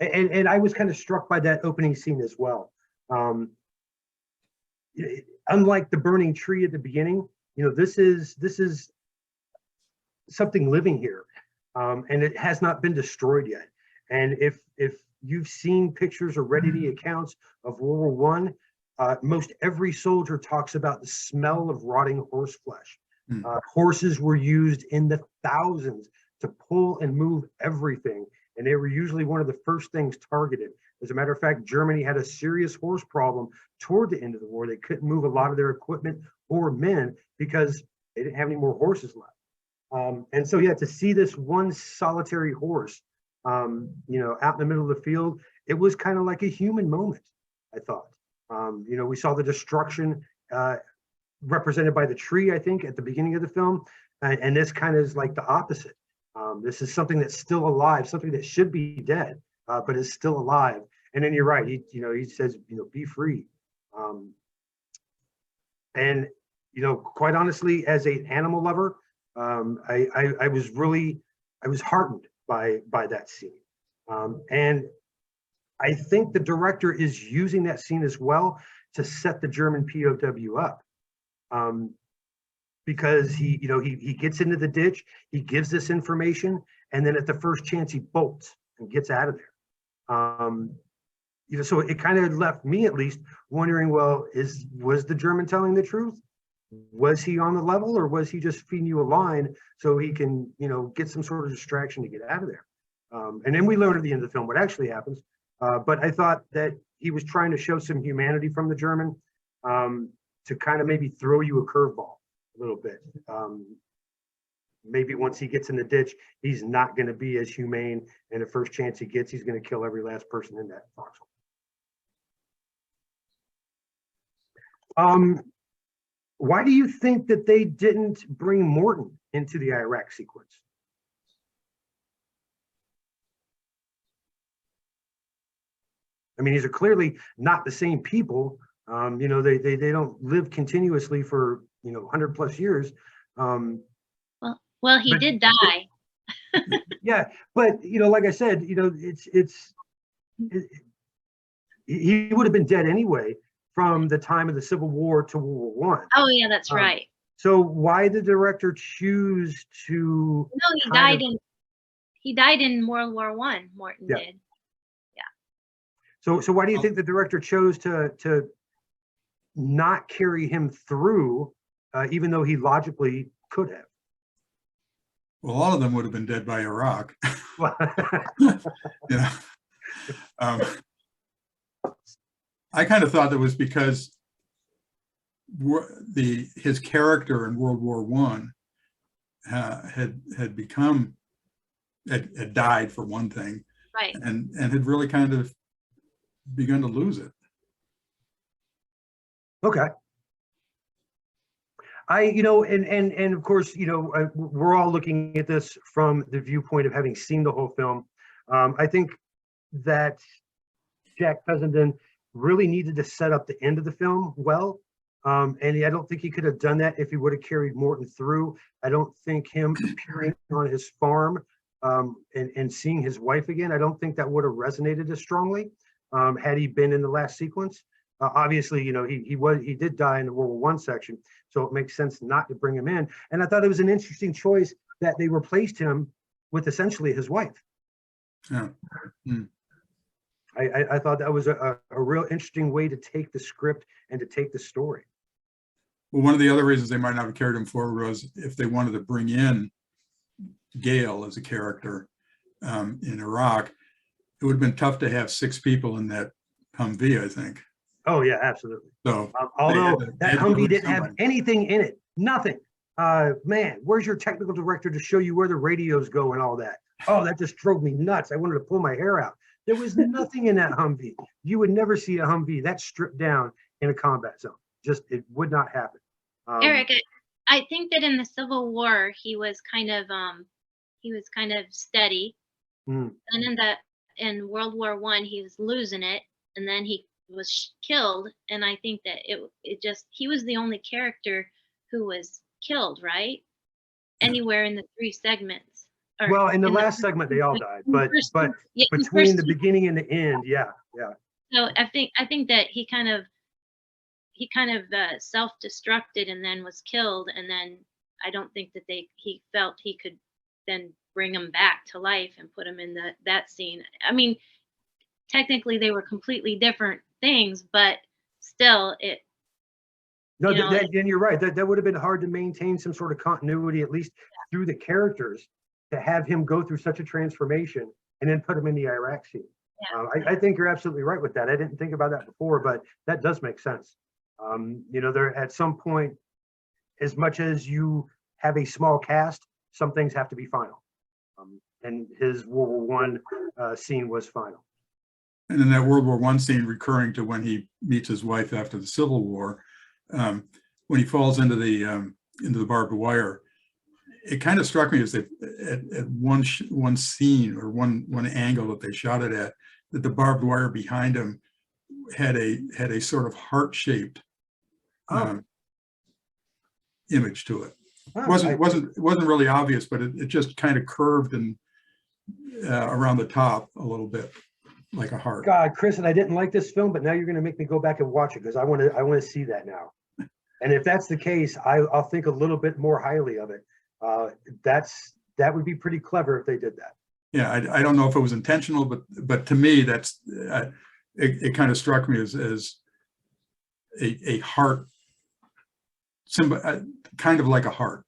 and I was kind of struck by that opening scene as well. Unlike the burning tree at the beginning, this is something living here, and it has not been destroyed yet. And if you've seen pictures or read any accounts of World War I, most every soldier talks about the smell of rotting horse flesh. Horses were used in the thousands to pull and move everything, and they were usually one of the first things targeted. As a matter of fact, Germany had a serious horse problem toward the end of the war. They couldn't move a lot of their equipment or men because they didn't have any more horses left. And so, yeah, to see this one solitary horse, you know, out in the middle of the field, it was kind of like a human moment, I thought. You know, we saw the destruction represented by the tree, I think, at the beginning of the film. And this kind of is like the opposite. This is something that's still alive, something that should be dead, but is still alive. And then you're right. He says, you know, be free. And, you know, quite honestly, as an animal lover, I was heartened by that scene. And I think the director is using that scene as well to set the German POW up. Because he gets into the ditch, he gives this information, and then at the first chance he bolts and gets out of there. You know, so it kind of left me at least wondering, well, was the German telling the truth? Was he on the level, or was he just feeding you a line so he can, you know, get some sort of distraction to get out of there? And then we learn at the end of the film what actually happens. But I thought that he was trying to show some humanity from the German, to kind of maybe throw you a curveball a little bit. Maybe once he gets in the ditch, he's not going to be as humane, and the first chance he gets, he's going to kill every last person in that foxhole. Why do you think that they didn't bring Morton into the Iraq sequence? I mean, these are clearly not the same people. You know, they don't live continuously for, you know, 100+ years. Well, he did die. Yeah, but you know, like I said, you know, he would have been dead anyway from the time of the Civil War to World War I. Oh yeah, that's right. So why did the director choose to? No, he died in World War I. Morton did. So why do you think the director chose to not carry him through, even though he logically could have? Well, all of them would have been dead by Iraq. Yeah. I kind of thought that was because his character in World War I had died, for one thing, Right. and had really kind of begun to lose it. Okay. You know, and of course, you know, we're all looking at this from the viewpoint of having seen the whole film. I think that Jack Fessenden really needed to set up the end of the film well. And I don't think he could have done that if he would have carried Morton through. I don't think him appearing on his farm and seeing his wife again, I don't think that would have resonated as strongly had he been in the last sequence. Obviously, you know, he did die in the World War I section, so it makes sense not to bring him in. And I thought it was an interesting choice that they replaced him with essentially his wife. Yeah. Mm. I thought that was a real interesting way to take the script and to take the story. Well, one of the other reasons they might not have carried him forward was if they wanted to bring in Gale as a character in Iraq, it would have been tough to have 6 people in that Humvee, I think. Oh yeah, absolutely. So although that Humvee didn't have somebody. anything in it, nothing. Man, where's your technical director to show you where the radios go and all that? Oh, that just drove me nuts. I wanted to pull my hair out. There was nothing in that Humvee. You would never see a Humvee that stripped down in a combat zone. Just, it would not happen. Eric, I think that in the Civil War he was kind of steady, and in World War I he was losing it, and then he was killed. And I think that he was the only character who was killed, right? Anywhere in the 3 segments. Well, in the last segment they all died, but between the beginning and the end, yeah. So I think that he kind of self-destructed and then was killed, and then I don't think that he felt he could then bring him back to life and put him in that scene. I mean, technically they were completely different things, but still it. No, and you're right. That would have been hard to maintain some sort of continuity, at least through the characters, to have him go through such a transformation and then put them in the Iraq scene. Yeah. I think you're absolutely right with that. I didn't think about that before, but that does make sense. There at some point, as much as you have a small cast, some things have to be final. And his World War One scene was final. And then that World War I scene recurring to when he meets his wife after the Civil War, when he falls into the barbed wire, it kind of struck me as if at one scene or one angle that they shot it at, that the barbed wire behind him had a sort of heart-shaped image to it. Wasn't really obvious, but it just kind of curved and around the top a little bit, like a heart. God, Chris, and I didn't like this film, but now you're going to make me go back and watch it because I want to see that now. And if that's the case, I'll think a little bit more highly of it. That would be pretty clever if they did that. Yeah, I don't know if it was intentional, but to me, that's it kind of struck me as a heart symbol, kind of like a heart.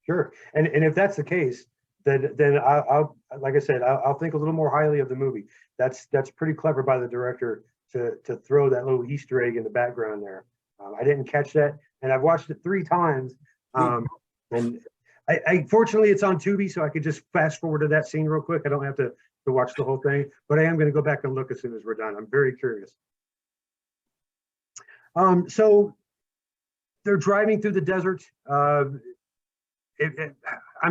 Sure, and if that's the case, then I'll like I said, I'll think a little more highly of the movie. That's pretty clever by the director to throw that little Easter egg in the background there. I didn't catch that, and I've watched it 3 times. And I fortunately it's on Tubi, so I could just fast forward to that scene real quick. I don't have to watch the whole thing, but I am going to go back and look as soon as we're done. I'm very curious. So they're driving through the desert. I'm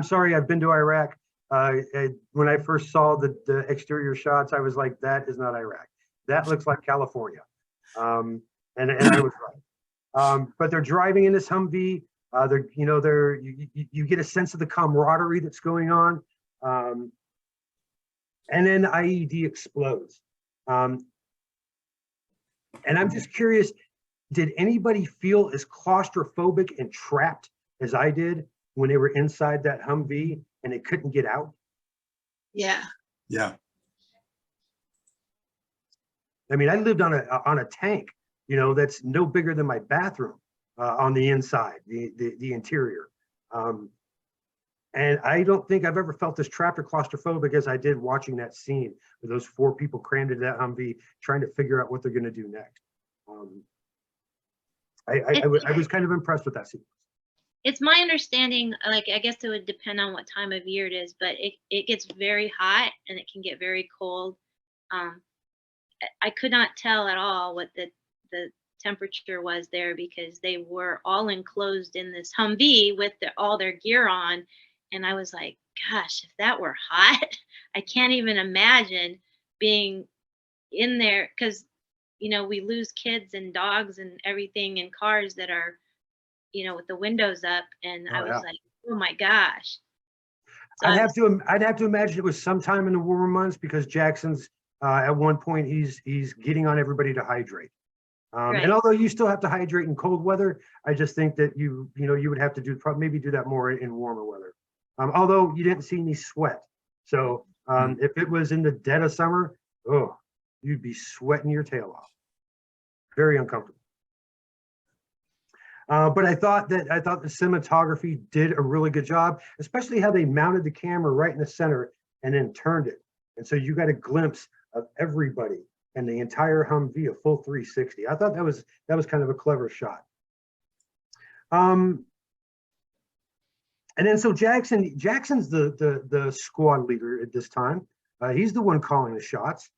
sorry, I've been to Iraq. When I first saw the exterior shots, I was like, that is not Iraq. That looks like California. And I was right. But they're driving in this Humvee. You get a sense of the camaraderie that's going on. And then IED explodes. And I'm just curious, did anybody feel as claustrophobic and trapped as I did when they were inside that Humvee and they couldn't get out? Yeah. Yeah. I mean, I lived on a tank, that's no bigger than my bathroom on the inside, the interior. And I don't think I've ever felt as trapped or claustrophobic as I did watching that scene with those 4 people crammed into that Humvee trying to figure out what they're going to do next. I was kind of impressed with that scene. It's my understanding, like, I guess it would depend on what time of year it is, but it gets very hot and it can get very cold. I could not tell at all what the temperature was there because they were all enclosed in this Humvee with all their gear on. And I was like, gosh, if that were hot, I can't even imagine being in there because, we lose kids and dogs and everything in cars that are, with the windows up. And I was like, oh my gosh. So I'd have to imagine it was sometime in the warmer months because Jackson's at one point he's getting on everybody to hydrate. Right. And although you still have to hydrate in cold weather, I just think that you would have to maybe do that more in warmer weather. Although you didn't see any sweat. So if it was in the dead of summer, you'd be sweating your tail off. Very uncomfortable. But I thought the cinematography did a really good job, especially how they mounted the camera right in the center and then turned it. And so you got a glimpse of everybody and the entire Humvee, a full 360. I thought that was kind of a clever shot. And then so Jackson's the squad leader at this time. He's the one calling the shots.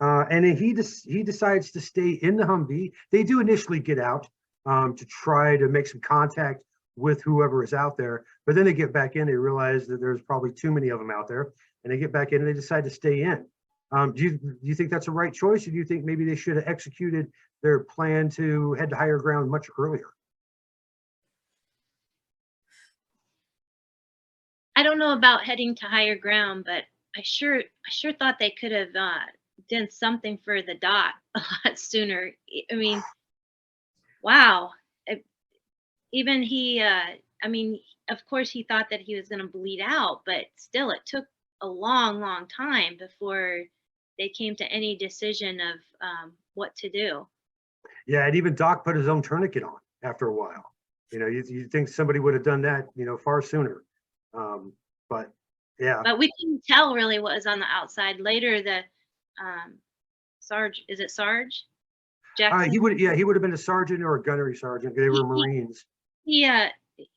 And then he decides to stay in the Humvee. They do initially get out to try to make some contact with whoever is out there, but then they get back in. They realize that there's probably too many of them out there, and they get back in and they decide to stay in. Do you think that's a right choice, or do you think maybe they should have executed their plan to head to higher ground much earlier? I don't know about heading to higher ground, but I sure thought they could have done something for the dot a lot sooner. I mean, wow. Even he, of course he thought that he was going to bleed out, but still it took a long, long time before they came to any decision of what to do. Yeah, and even Doc put his own tourniquet on after a while. You think somebody would have done that, far sooner. But Yeah. but we couldn't tell really what was on the outside. Later, the Sarge, is it Sarge Jackson? He would have been a sergeant or a gunnery sergeant. They were Marines. He,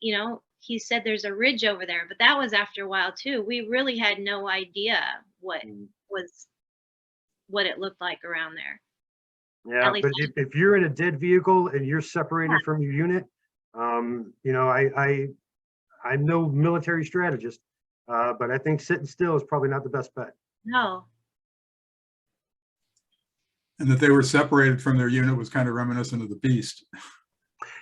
you know, he said there's a ridge over there, but that was after a while too. We really had no idea what it looked like around there. Yeah, At least but if you're in a dead vehicle and you're separated Yeah. from your unit, you know, I'm no military strategist, but I think sitting still is probably not the best bet. No. And that they were separated from their unit was kind of reminiscent of The Beast.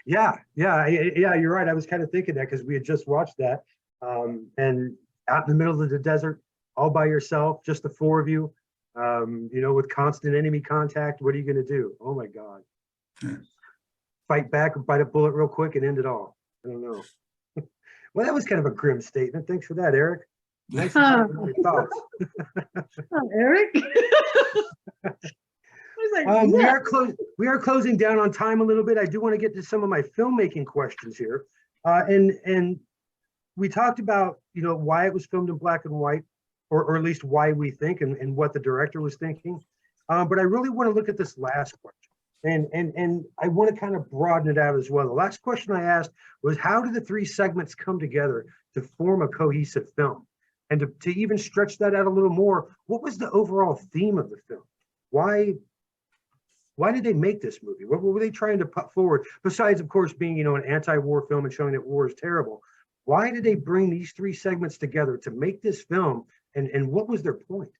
Yeah, you're right. I was kind of thinking that because we had just watched that, and out in the middle of the desert, all by yourself, just the four of you, you know, with constant enemy contact. What are you going to do? Oh my God. Yeah. Fight back or bite a bullet real quick and end it all. I don't know. Well, that was kind of a grim statement. Thanks for that, Eric. Nice to have your thoughts. Oh, Eric. I was like, yeah. We are closing down on time a little bit. I do want to get to some of my filmmaking questions here, and we talked about, you know, why it was filmed in black and white, or at least why we think and what the director was thinking. But I really want to look at this last question, and I want to kind of broaden it out as well. The last question I asked was, how do the three segments come together to form a cohesive film? And to even stretch that out a little more, what was the overall theme of the film? Why did they make this movie? What were they trying to put forward? Besides, of course, being, you know, an anti-war film and showing that war is terrible. Why did they bring these three segments together to make this film? And what was their point?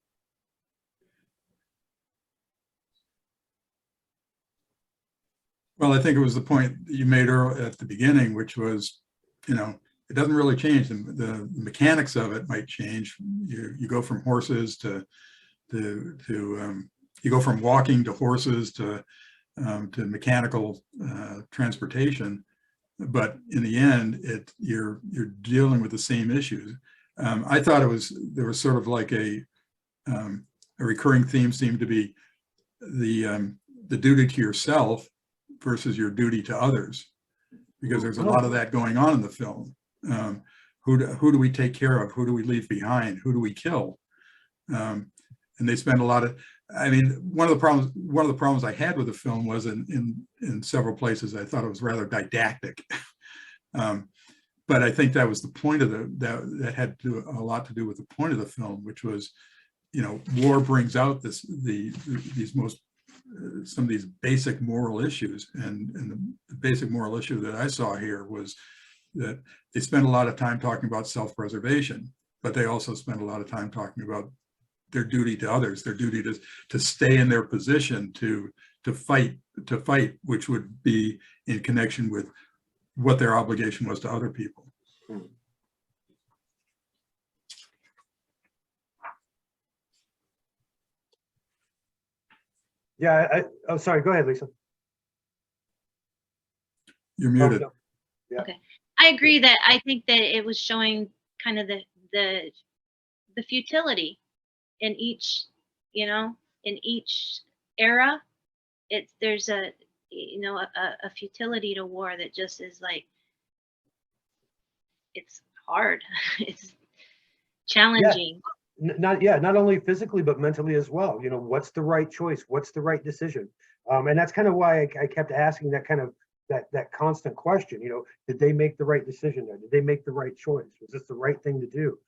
Well, I think it was the point that you made at the beginning, which was, you know, it doesn't really change. The mechanics of it might change. You go from horses you go from walking to horses to mechanical transportation, but in the end, you're dealing with the same issues. I thought there was sort of like a recurring theme seemed to be the duty to yourself versus your duty to others, because there's a lot of that going on in the film. Who do we take care of? Who do we leave behind? Who do we kill? And they spend a lot of, I mean, one of the problems I had with the film was in several places, I thought it was rather didactic. But I think that was the point of that had to do a lot to do with the point of the film, which was, you know, war brings out some of these basic moral issues. And the basic moral issue that I saw here was that they spend a lot of time talking about self-preservation, but they also spend a lot of time talking about their duty to others, their duty to stay in their position, to fight, which would be in connection with what their obligation was to other people. Yeah, oh, sorry, go ahead, Lisa. You're muted. Oh, no. Yeah. Okay. I agree that I think that it was showing kind of the futility in each, you know, in each era. There's a, you know, a futility to war that just is like, it's hard. It's challenging. Not only physically, but mentally as well. You know, what's the right choice? What's the right decision? And that's kind of why I kept asking that kind of that constant question. You know, did they make the right decision there? Did they make the right choice? Was this the right thing to do?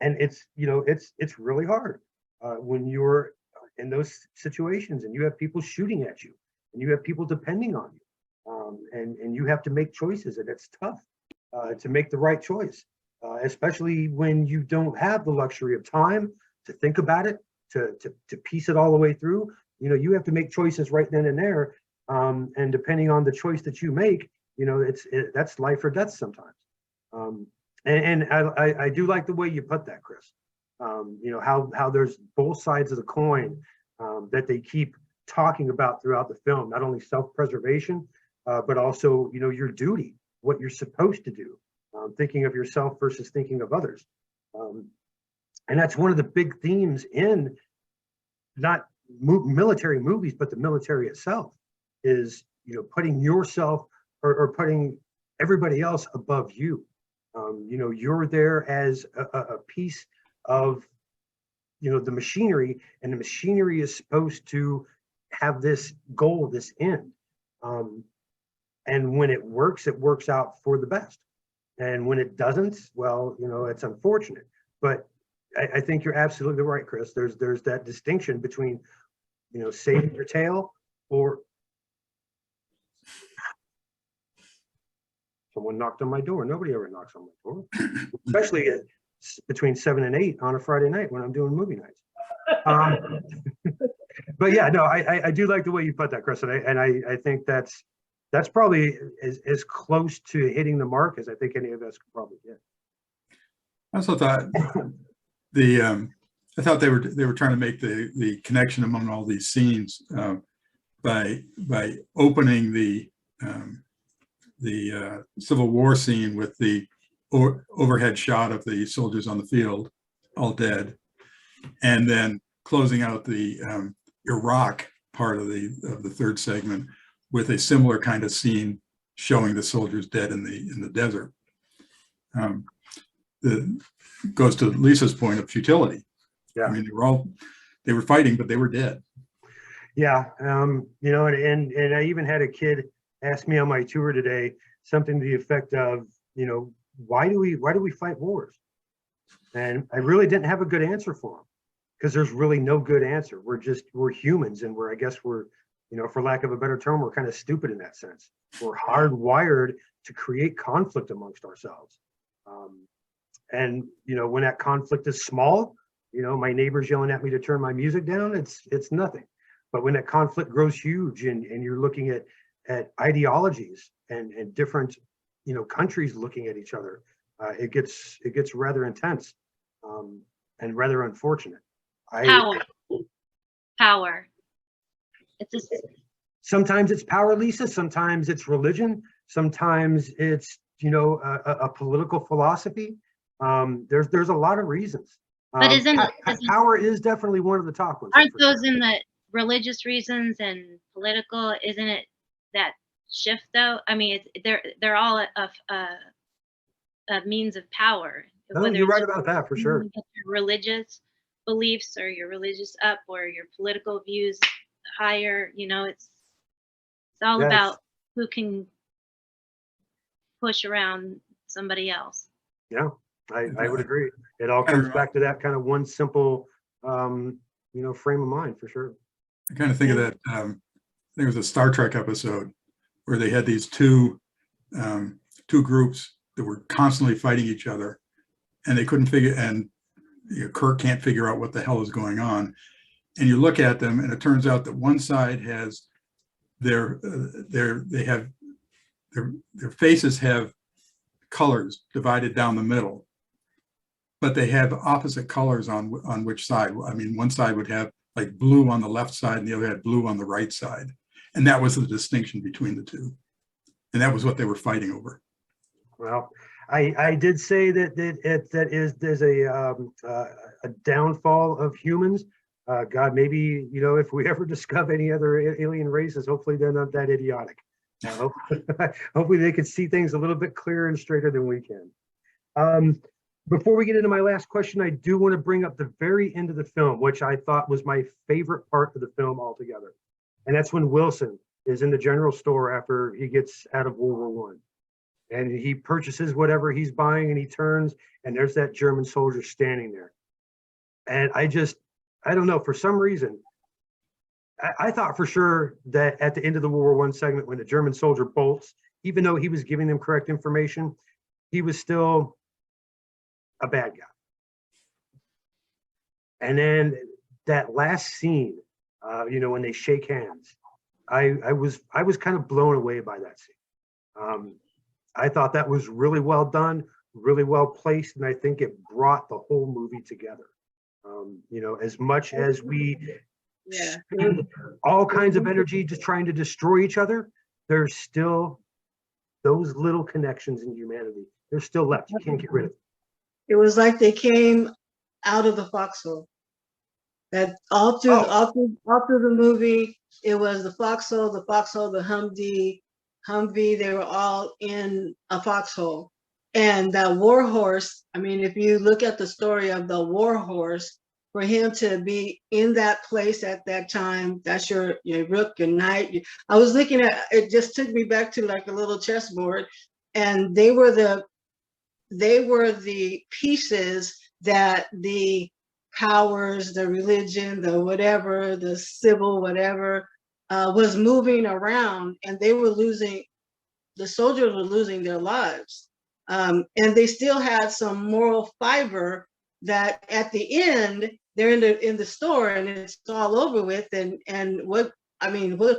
And it's, you know, it's really hard when you're in those situations and you have people shooting at you and you have people depending on you, and you have to make choices, and it's tough to make the right choice. Especially when you don't have the luxury of time to think about it, to piece it all the way through. You know, you have to make choices right then and there. And depending on the choice that you make, you know, that's life or death sometimes. And I do like the way you put that, Chris. You know, how there's both sides of the coin that they keep talking about throughout the film, not only self-preservation, but also, you know, your duty, what you're supposed to do. Thinking of yourself versus thinking of others. And that's one of the big themes in not military movies, but the military itself is, you know, putting yourself or putting everybody else above you. You're there as a piece of, the machinery, and the machinery is supposed to have this goal, this end. And when it works out for the best. And when it doesn't, well, it's unfortunate. But I think you're absolutely right, Chris. There's that distinction between, saving your tail, or someone knocked on my door. Nobody ever knocks on my door, especially between 7 and 8 on a Friday night when I'm doing movie nights. But yeah, no, I do like the way you put that, Chris, and I think that's probably as close to hitting the mark as I think any of us could probably get. I also thought I thought they were trying to make the connection among all these scenes by opening the Civil War scene with the overhead shot of the soldiers on the field, all dead, and then closing out the Iraq part of the third segment with a similar kind of scene showing the soldiers dead in the desert. Goes to Lisa's point of futility. Yeah. I mean, they were fighting, but they were dead. Yeah. And I even had a kid ask me on my tour today something to the effect of, why do we fight wars? And I really didn't have a good answer for him, because there's really no good answer. We're humans, and I guess we're, for lack of a better term, we're kind of stupid in that sense. We're hardwired to create conflict amongst ourselves. And when that conflict is small, my neighbor's yelling at me to turn my music down, it's nothing. But when that conflict grows huge, and you're looking at ideologies and different, countries looking at each other, it gets rather intense, and rather unfortunate. Power. Sometimes it's power, Lisa. Sometimes it's religion. Sometimes it's, a political philosophy. There's a lot of reasons. But power is definitely one of the top ones. Aren't those in the religious reasons and political? Isn't it that shift though? I mean, they're all a means of power. No, you're right about that for sure. Your religious beliefs or your religious up or your political views higher, it's all about who can push around somebody else. Yeah, I would agree. It all comes back to that kind of one simple, frame of mind for sure. I kind of think of that. There was a Star Trek episode where they had these two groups that were constantly fighting each other, and they couldn't figure. And Kirk can't figure out what the hell is going on. And you look at them, and it turns out that one side has their faces have colors divided down the middle, but they have opposite colors on which side. I mean, one side would have like blue on the left side, and the other had blue on the right side, and that was the distinction between the two, and that was what they were fighting over. Well, I did say that there's a downfall of humans. God, maybe, if we ever discover any other alien races, hopefully they're not that idiotic. Hopefully they can see things a little bit clearer and straighter than we can. Before we get into my last question, I do want to bring up the very end of the film, which I thought was my favorite part of the film altogether. And that's when Wilson is in the general store after he gets out of World War I. And he purchases whatever he's buying, and he turns, and there's that German soldier standing there. And I don't know, for some reason, I thought for sure that at the end of the World War I segment, when the German soldier bolts, even though he was giving them correct information, he was still a bad guy. And then that last scene, when they shake hands, I was kind of blown away by that scene. I thought that was really well done, really well placed, and I think it brought the whole movie together. As much as we spend all kinds of energy just trying to destroy each other, there's still those little connections in humanity. They're still left. You can't get rid of them. It was like they came out of the foxhole. That all through the movie, it was the foxhole, the Humvee. They were all in a foxhole, And that war horse, I mean, if you look at the story of the war horse, for him to be in that place at that time, that's your rook, your knight. I was looking at it, just took me back to like a little chessboard, and they were the pieces that the powers, the religion, the whatever, the civil whatever, was moving around, and they were losing. The soldiers were losing their lives, and they still had some moral fiber that at the end they're in the store and it's all over with. And what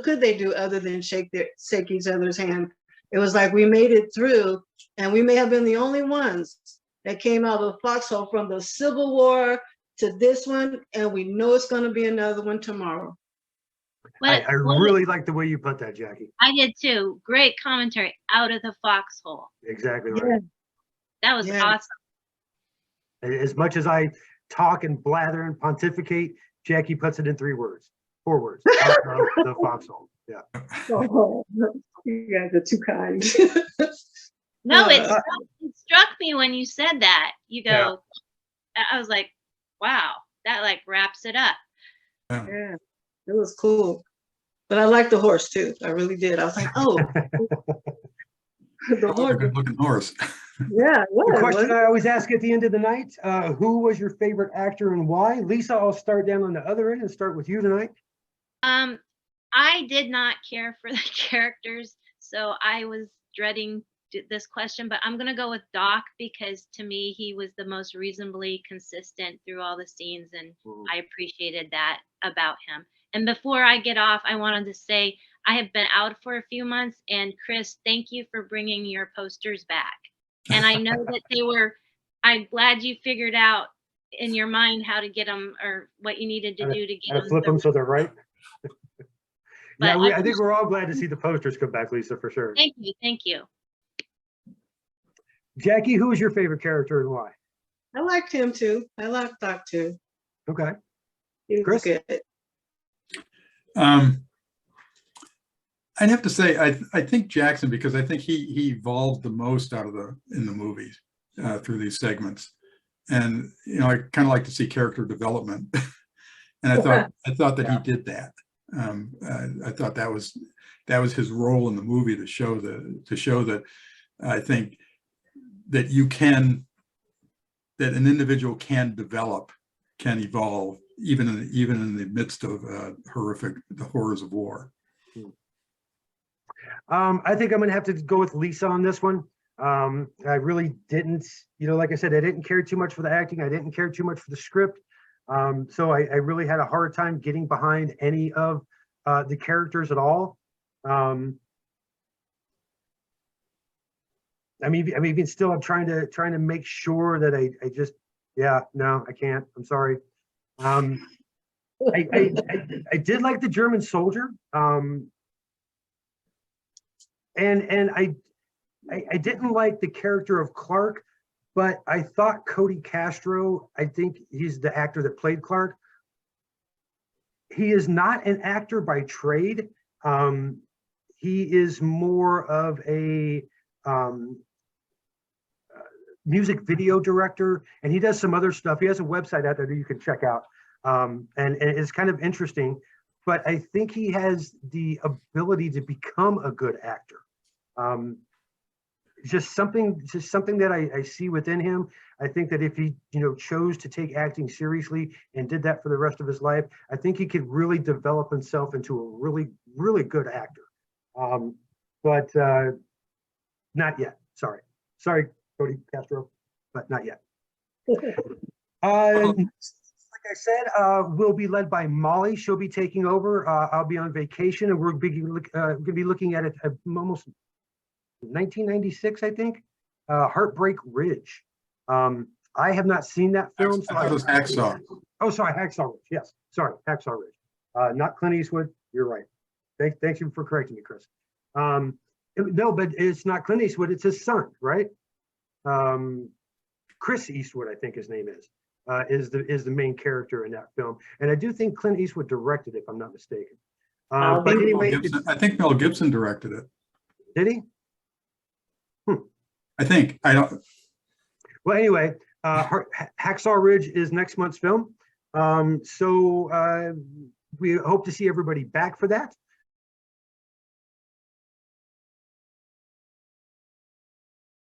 could they do other than shake each other's hand? It was like, we made it through, and we may have been the only ones that came out of the Foxhole from the Civil War to this one, and we know it's going to be another one tomorrow. I really like the way you put that, Jackie. I did too. Great commentary. Out of the Foxhole. Exactly Yeah. right. That was Yeah. awesome. As much as I talk and blather and pontificate, Jackie puts it in 4 words. Out of the Foxhole. Yeah. Oh, you guys are too kind. No, it Uh, struck me when you said that. You Yeah. go, I was like, wow, that like wraps it up. Yeah. Yeah, it was cool. But I liked the horse too. I really did. I was like, oh, the That was a horse. good looking horse. Yeah, it The was. question I always ask at the end of the night, who was your favorite actor and why? Lisa, I'll start down on the other end and start with you tonight. I did not care for the characters, so I was dreading this question, but I'm gonna go with Doc because to me he was the most reasonably consistent through all the scenes, and I appreciated that about him. And before I get off, I wanted to say I have been out for a few months, and Chris, thank you for bringing your posters back. And I know that I'm glad you figured out in your mind how to get them or what you needed to do to get And flip them so they're right. Yeah, But I think we're all glad to see the posters come back, Lisa, for sure. Thank you, thank you. Jackie, who was your favorite character and why? I liked him too. I liked Doc too. Okay. He was Chris? good. I'd have to say, I think Jackson, because I think he evolved the most in the movies through these segments. And, I kind of like to see character development. And I thought that he did that. I thought that was his role in the movie to show that I think that that an individual can develop, can evolve, even in the midst of the horrors of war. I think I'm going to have to go with Lisa on this one. I really didn't, like I said, I didn't care too much for the acting. I didn't care too much for the script. So I really had a hard time getting behind any of the characters at all. Even still, I'm trying to make sure that I just, no, I can't. I'm sorry. I did like the German soldier. And I didn't like the character of Clark, but I thought Cody Castro, I think he's the actor that played Clark. He is not an actor by trade. He is more of a music video director, and he does some other stuff. He has a website out there that you can check out. And it's kind of interesting, but I think he has the ability to become a good actor. Just something that I see within him. I think that if he, chose to take acting seriously and did that for the rest of his life, I think he could really develop himself into a really, really good actor. But not yet. Sorry, Cody Castro, but not yet. Like I said, we'll be led by Molly. She'll be taking over. I'll be on vacation, and we're going to be looking at it almost 1996, I think. Heartbreak Ridge. I have not seen that film. I thought it was Hacksaw. Oh, sorry, Hacksaw Ridge. Yes, sorry, Hacksaw Ridge. Not Clint Eastwood. You're right. Thank you for correcting me, Chris. No, but it's not Clint Eastwood. It's his son, right? Chris Eastwood, I think his name is the main character in that film, and I do think Clint Eastwood directed it, if I'm not mistaken. But anyway, I think Mel Gibson directed it. did he? I think, I don't, Well, anyway, Hacksaw Ridge is next month's film. So we hope to see everybody back for that.